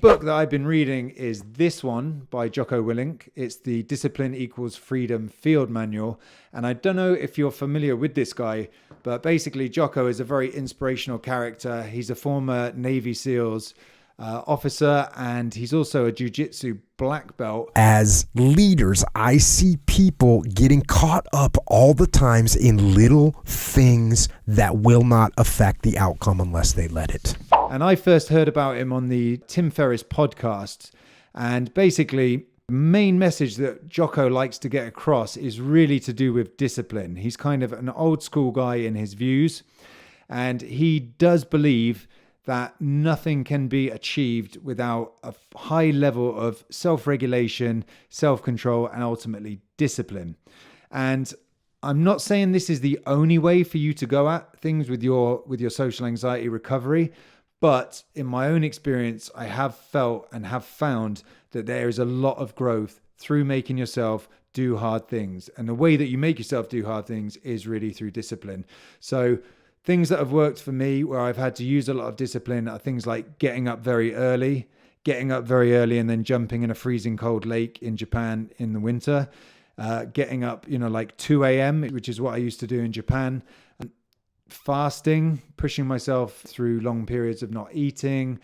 book that I've been reading is this one by Jocko Willink. It's the Discipline Equals Freedom Field Manual. And I don't know if you're familiar with this guy, but basically Jocko is a very inspirational character. He's a former Navy SEALs officer, and he's also a jiu-jitsu black belt. As leaders, I see people getting caught up all the times in little things that will not affect the outcome unless they let it. And I first heard about him on the Tim Ferriss podcast. And basically, the main message that Jocko likes to get across is really to do with discipline. He's kind of an old school guy in his views. And he does believe that nothing can be achieved without a high level of self-regulation, self-control, and ultimately discipline. And I'm not saying this is the only way for you to go at things with your social anxiety recovery, but in my own experience, I have felt and have found that there is a lot of growth through making yourself do hard things. And the way that you make yourself do hard things is really through discipline. So things that have worked for me where I've had to use a lot of discipline are things like getting up very early and then jumping in a freezing cold lake in Japan in the winter, getting up, like 2 a.m., which is what I used to do in Japan, fasting, pushing myself through long periods of not eating,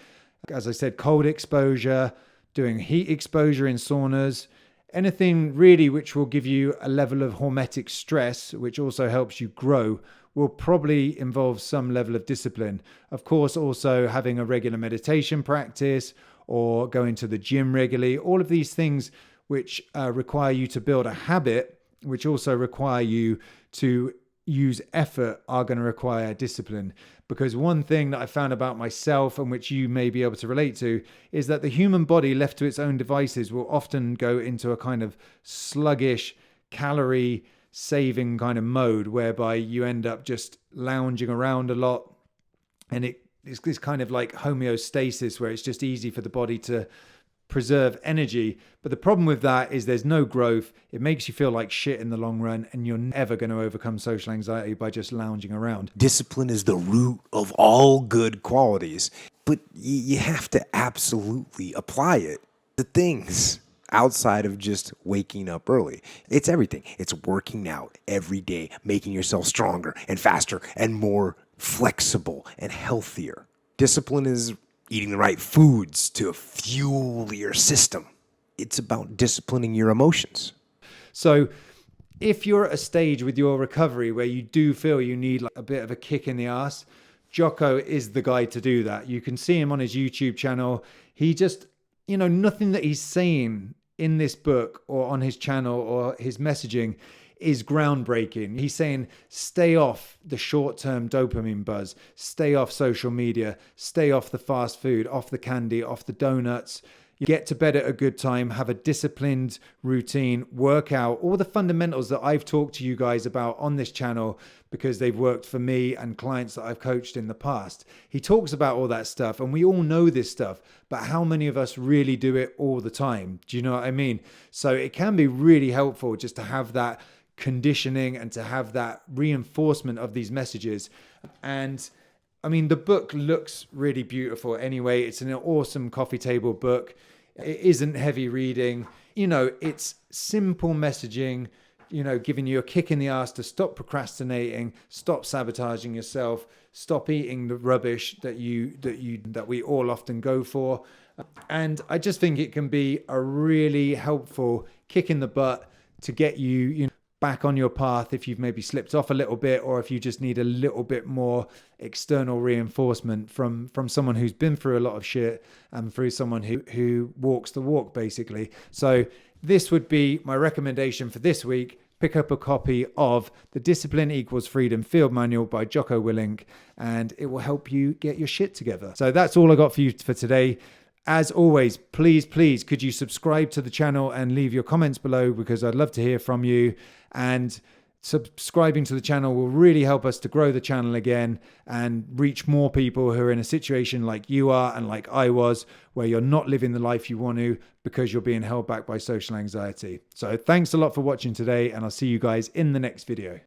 as I said, cold exposure, doing heat exposure in saunas, anything really which will give you a level of hormetic stress, which also helps you grow, will probably involve some level of discipline. Of course, also having a regular meditation practice or going to the gym regularly, all of these things which require you to build a habit, which also require you to use effort, are going to require discipline. Because one thing that I found about myself, and which you may be able to relate to, is that the human body left to its own devices will often go into a kind of sluggish, calorie saving kind of mode, whereby you end up just lounging around a lot, and it's this kind of like homeostasis where it's just easy for the body to preserve energy. But the problem with that is there's no growth. It makes you feel like shit in the long run, and you're never going to overcome social anxiety by just lounging around. Discipline is the root of all good qualities, but you have to absolutely apply it to things outside of just waking up early. It's everything. It's working out every day, making yourself stronger and faster and more flexible and healthier. Discipline is eating the right foods to fuel your system. It's about disciplining your emotions. So if you're at a stage with your recovery where you do feel you need like a bit of a kick in the ass, Jocko is the guy to do that. You can see him on his YouTube channel. He just, nothing that he's saying in this book or on his channel or his messaging is groundbreaking. He's saying stay off the short-term dopamine buzz, stay off social media, stay off the fast food, off the candy, off the donuts. You get to bed at a good time, have a disciplined routine, work out, all the fundamentals that I've talked to you guys about on this channel because they've worked for me and clients that I've coached in the past. He talks about all that stuff, and we all know this stuff, but how many of us really do it all the time? Do you know what I mean? So it can be really helpful just to have that conditioning and to have that reinforcement of these messages. And I mean, the book looks really beautiful anyway. It's an awesome coffee table book. It isn't heavy reading. It's simple messaging, giving you a kick in the ass to stop procrastinating, stop sabotaging yourself, stop eating the rubbish that we all often go for. And I just think it can be a really helpful kick in the butt to get you, back on your path if you've maybe slipped off a little bit, or if you just need a little bit more external reinforcement from someone who's been through a lot of shit and through someone who walks the walk, basically. So this would be my recommendation for this week. Pick up a copy of the Discipline Equals Freedom Field Manual by Jocko Willink, and it will help you get your shit together. So that's all I got for you for today. As always, please, could you subscribe to the channel and leave your comments below, because I'd love to hear from you. And subscribing to the channel will really help us to grow the channel again and reach more people who are in a situation like you are and like I was, where you're not living the life you want to because you're being held back by social anxiety. So thanks a lot for watching today, and I'll see you guys in the next video.